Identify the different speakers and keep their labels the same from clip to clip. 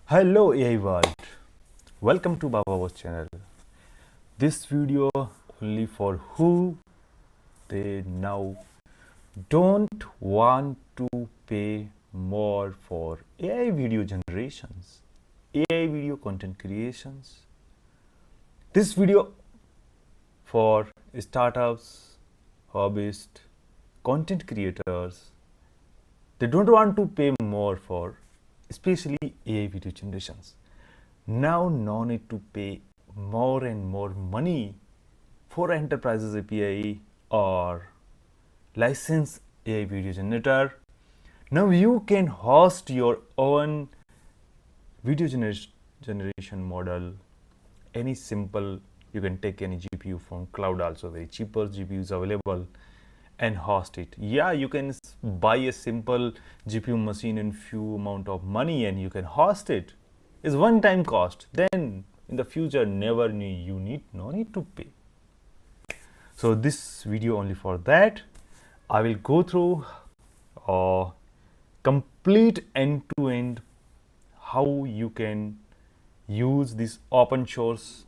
Speaker 1: Hello AI world, welcome to Baba's channel. This video only for who they now don't want to pay more for AI video generations, AI video content creations. This video for startups, hobbyists, content creators. They don't want to pay more for especially AI video generations. Now no need to pay more and more money for enterprises API or license AI video generator. Now you can host your own video generation model. Any simple, you can take any GPU from cloud, also very cheaper GPUs available, and host it. Yeah, you can buy a simple GPU machine in few amount of money and you can host it. It's one-time cost. Then in the future, no need to pay. So this video only for that. I will go through complete end-to-end how you can use this open source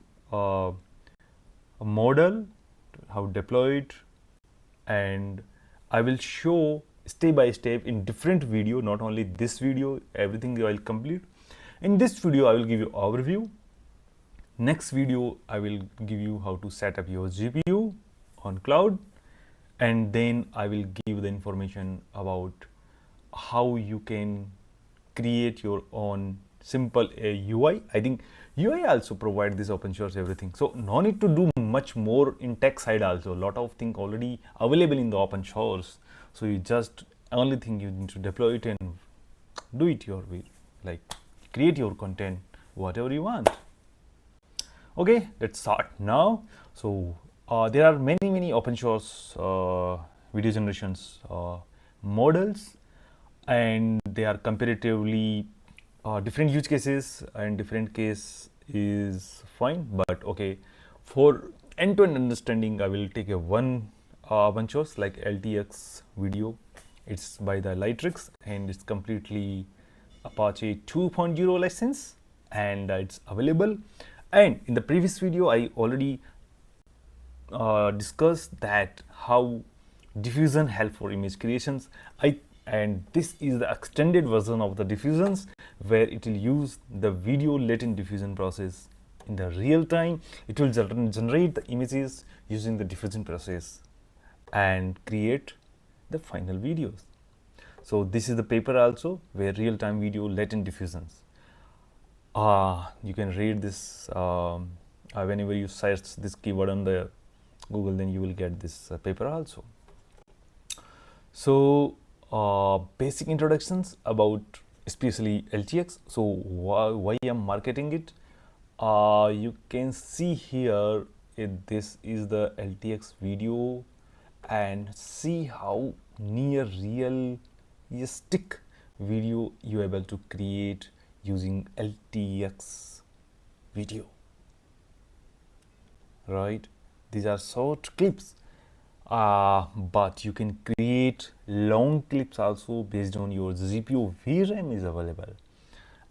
Speaker 1: model, how deploy it, and I will show step by step in different video, not only this video, everything I will complete. In this video, I will give you overview. Next video, I will give you how to set up your GPU on cloud, and then I will give the information about how you can create your own simple UI. I think UI also provide this open source everything, so no need to do much more in tech side. Also a lot of things already available in the open source, so you just only thing you need to deploy it and do it your way, like create your content whatever you want. Okay, let's start now. So there are many open source video generations models, and they are comparatively different use cases, and different case is fine. But okay, for end-to-end understanding, I will take a one open source like LTX-Video. It's by the Lightrix and it's completely Apache 2.0 license, and it's available. And in the previous video, I already discussed that how diffusion help for image creations. And this is the extended version of the diffusions, where it will use the video latent diffusion process. In the real time, it will generate the images using the diffusion process and create the final videos. So this is the paper also, where real-time video latent diffusions. You can read this whenever you search this keyword on the Google, then you will get this paper also. So basic introductions about especially LTX. So why I'm marketing it, you can see here this is the LTX-Video, and see how near realistic video you're able to create using LTX-Video, right? These are short clips, but you can create long clips also based on your GPU. VRAM is available.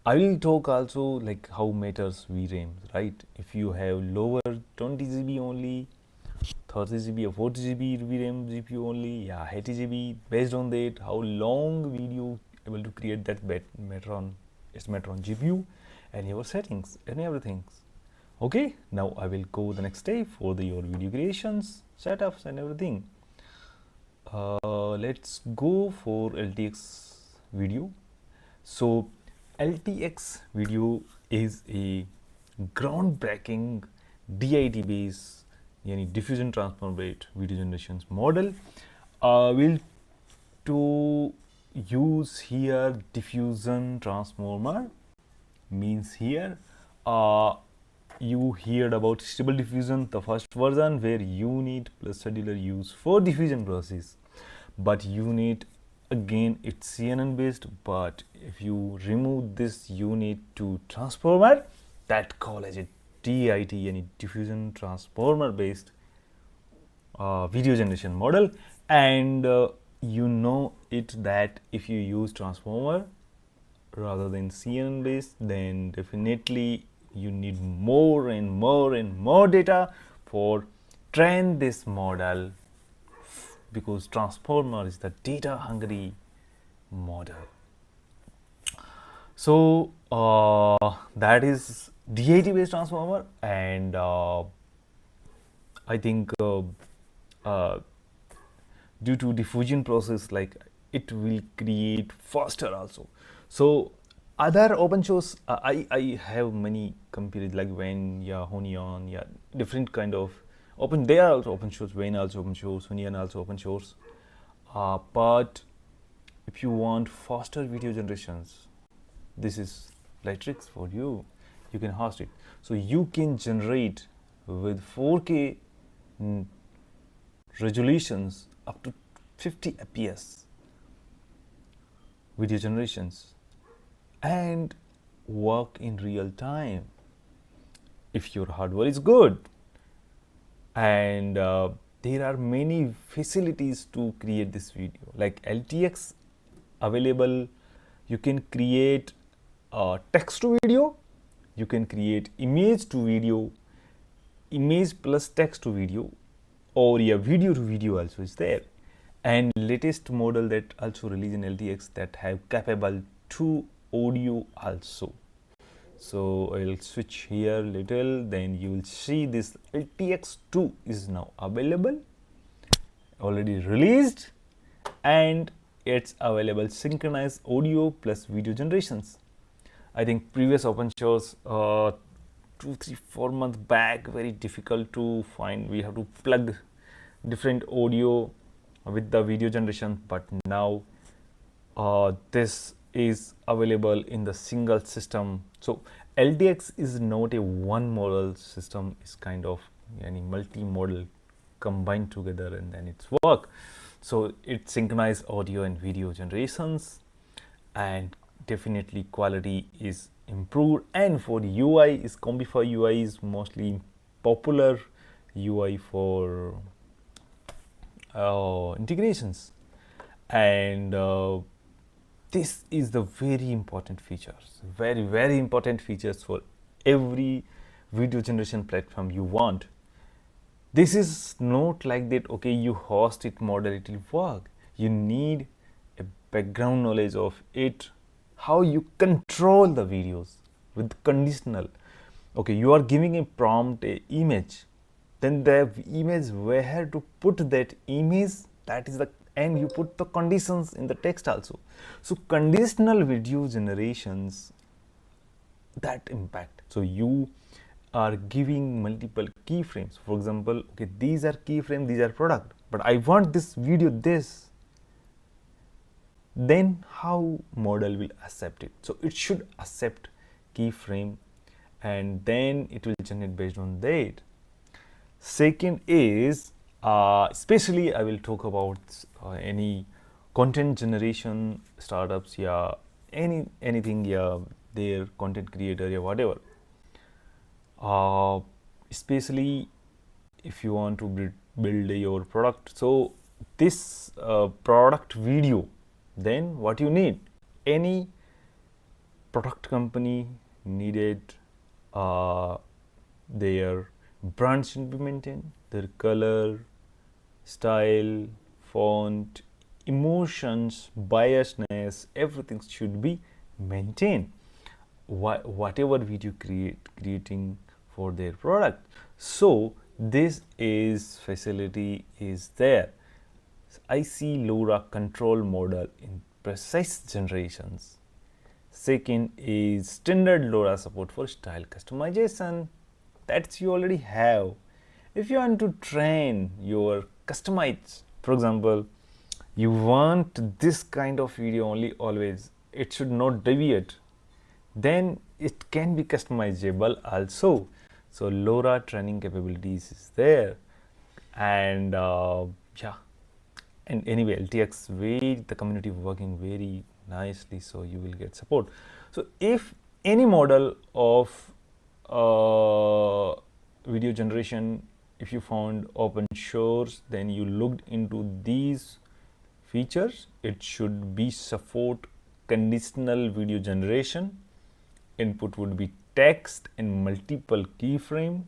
Speaker 1: I will talk also like how matters VRAM, right? If you have lower 20 GB only, 30 GB or 40 GB VRAM GPU only, yeah, 80 GB, based on that how long video able to create, that matter on GPU and your settings and everything. Okay, now I will go the next step for your video creations, setups and everything. Let's go for LTX-Video. So LTX-Video is a groundbreaking DIT based, diffusion transformer based video generations model. We'll to use here diffusion transformer, means here you heard about stable diffusion, the first version, where unit plus scheduler use for diffusion process, but unit again it's CNN based. But if you remove this unit to transformer, that call as a DIT, any diffusion transformer based video generation model. And you know it that if you use transformer, rather than CNN based, then definitely you need more and more and more data for train this model, because transformer is the data hungry model. So that is DIT based transformer, and I think due to diffusion process, like it will create faster also. So other open source, I have many companies like Wen, yeah, Honion, yeah, different kind of open. They are also open source. Wen also open source, Honion also open source. But if you want faster video generations, this is Lightrix for you. You can host it. So you can generate with 4K resolutions up to 50 fps video generations and work in real time if your hardware is good. And there are many facilities to create this video, like LTX available. You can create text to video, you can create image to video, image plus text to video, or yeah, video to video also is there. And latest model that also released in LTX that have capable to audio also. So I'll switch here little, then you will see this LTX2 is now available, already released, and it's available synchronized audio plus video generations. I think previous open source 2, 3, 4 months back, very difficult to find. We have to plug different audio with the video generation, but now this is available in the single system. So LTX is not a one model system, it's kind of any multi-model combined together and then it's work. So it synchronized audio and video generations, and definitely quality is improved. And for the UI is Combify UI is mostly popular UI for integrations, and this is the very important features, very important features for every video generation platform you want. This is not like that, okay, you host it, model, it will work. You need a background knowledge of it, how you control the videos with conditional. Okay, you are giving a prompt, a image, then the image, where to put that image, that is the, and you put the conditions in the text also. So conditional video generations, that impact. So you are giving multiple keyframes. For example, okay, these are keyframes, these are product, but I want this video this. Then how model will accept it? So it should accept keyframe, and then it will generate based on that. Second is especially I will talk about any content generation startups, yeah, anything, yeah, their content creator, yeah, whatever. Especially if you want to build your product. So this product video, then what you need, any product company needed their brand should be maintained, their color, style, font, emotions, biasness, everything should be maintained. Whatever video creating for their product. So this is facility is there. I see LoRa control model in precise generations. Second is standard LoRa support for style customization. That you already have. If you want to train your customize, for example, you want this kind of video only always, it should not deviate, then it can be customizable also. So LoRa training capabilities is there, and yeah, and anyway, LTX way the community working very nicely, so you will get support. So if any model of video generation, if you found open source, then you looked into these features, it should be support conditional video generation. Input would be text in multiple keyframe,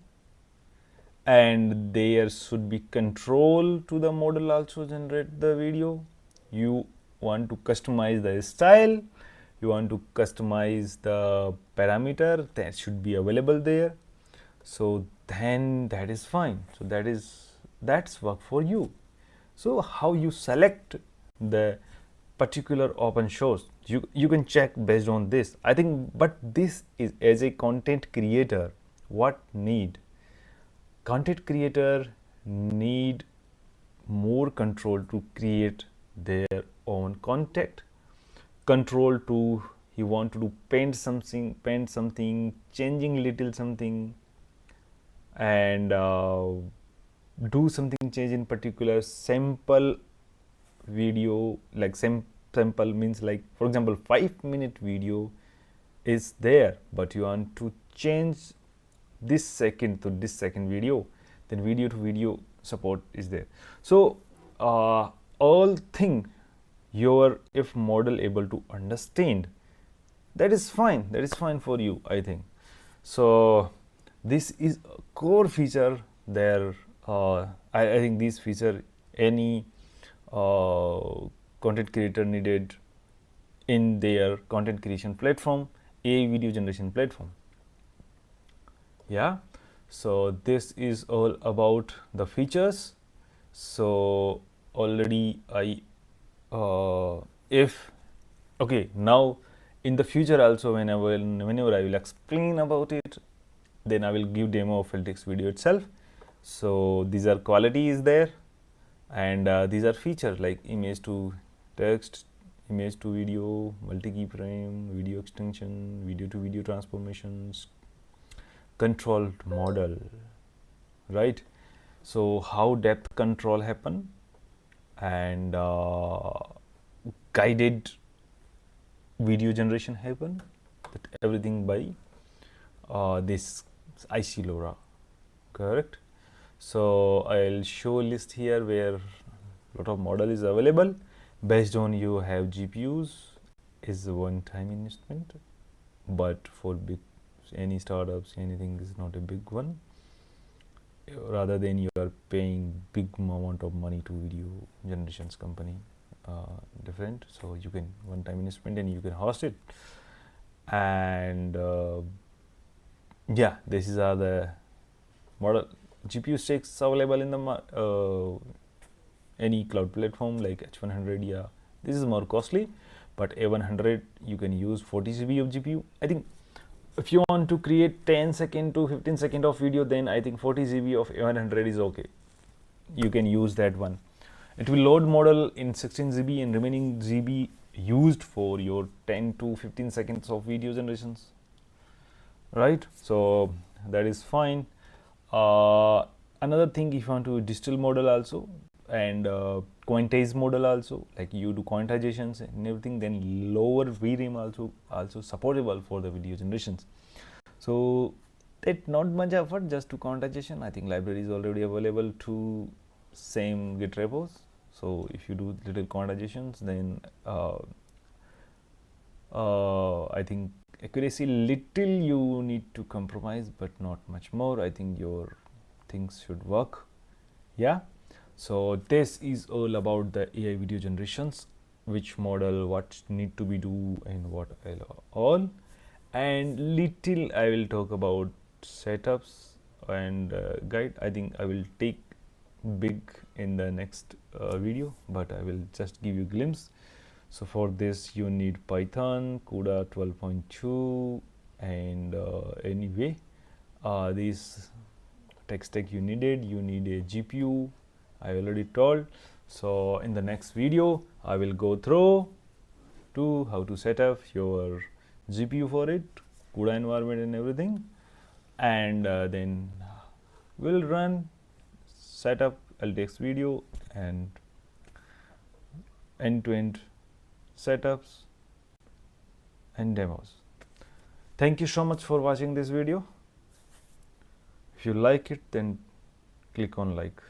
Speaker 1: and there should be control to the model also generate the video. You want to customize the style, you want to customize the parameter, that should be available there. So then that is fine. So that's work for you. So how you select the particular open source, you can check based on this, I think. But this is, as a content creator, what need? Content creator need more control to create their own content, control to, he want to do paint something, changing little something, and do something change in particular sample video, like sample means, like for example 5-minute video is there, but you want to change this second to this second video, then video to video support is there. So all thing your if model able to understand, that is fine, that is fine for you, I think. So this is a core feature there. I think this feature any content creator needed in their content creation platform, AI video generation platform. Yeah, so this is all about the features. So already I okay, now in the future also, whenever I will explain about it, then I will give demo of LTX-Video itself. So these are quality is there, and these are features like image to text, image to video, multi keyframe, video extension, video to video transformations, controlled model, right? So how depth control happen, and guided video generation happen, that everything by this IC LoRa, correct? So I'll show a list here where lot of model is available. Based on you have GPUs is a one-time investment, but for big any startups, anything is not a big one. Rather than you are paying big amount of money to video generations company, different. So you can one-time investment and you can host it. And yeah, this is the model GPU stacks available in the any cloud platform like H100. Yeah, this is more costly, but A100 you can use 40 GB of GPU. I think if you want to create 10 second to 15 second of video, then I think 40 GB of A100 is okay. You can use that one. It will load model in 16 GB and remaining GB used for your 10 to 15 seconds of video generations, right? So that is fine. Another thing, if you want to distill model also and quantize model also, like you do quantizations and everything, then lower VRAM also supportable for the video generations. So that not much effort, just to quantization. I think library is already available to same Git repos. So if you do little quantizations, then I think accuracy little you need to compromise, but not much more. I think your things should work. Yeah, so this is all about the AI video generations, which model, what need to be do, and what all, and little I will talk about setups and guide. I think I will take big in the next video, but I will just give you glimpse. So for this you need Python, CUDA 12.2, and anyway this tech stack you need a GPU, I already told. So in the next video I will go through to how to set up your GPU for it, CUDA environment and everything, and then we'll run setup LTX-Video and end-to-end setups and demos. Thank you so much for watching this video. If you like it, then click on like.